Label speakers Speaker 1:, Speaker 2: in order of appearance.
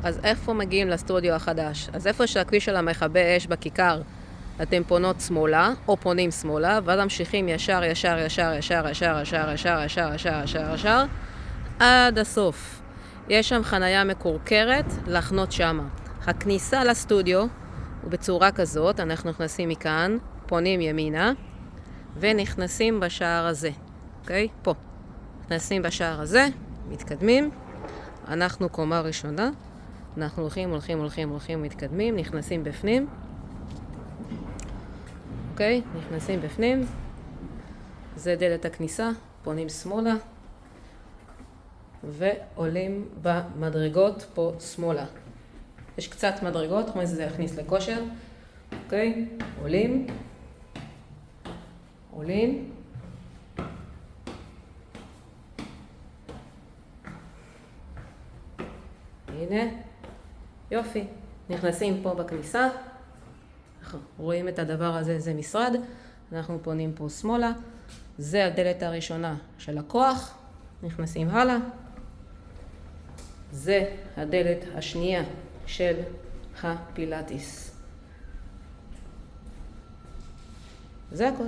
Speaker 1: אז איפה מגיעים לסטודיו החדש? אז איפה שהכביש של המכבי אש בכיכר, אתם פונות שמאלה, או פונים שמאלה, ואז ממשיכים ישר, ישר, ישר, ישר, ישר, ישר, ישר, ישר, ישר, ישר, ישר, עד הסוף. יש שם חנייה מקורקרת לחנות שמה. הכניסה לסטודיו הוא בצורה כזאת, אנחנו נכנסים מכאן, פונים ימינה, ונכנסים בשער הזה. אוקיי? פה. נכנסים בשער הזה, מתקדמים. אנחנו קומה ראשונה. אנחנו הולכים, מתקדמים, נכנסים בפנים. אוקיי? נכנסים בפנים. זה דלת הכניסה, פונים שמאלה. ועולים במדרגות פה שמאלה. יש קצת מדרגות, כמו זה יכניס לכושר. אוקיי? עולים. עולים. הנה. יופי. נכנסים פה בכניסה. רואים את הדבר הזה, זה משרד. אנחנו פונים פה שמאלה. זה הדלת הראשונה של הכוח. נכנסים הלאה. זה הדלת השנייה של הפילאטיס. זה הכל.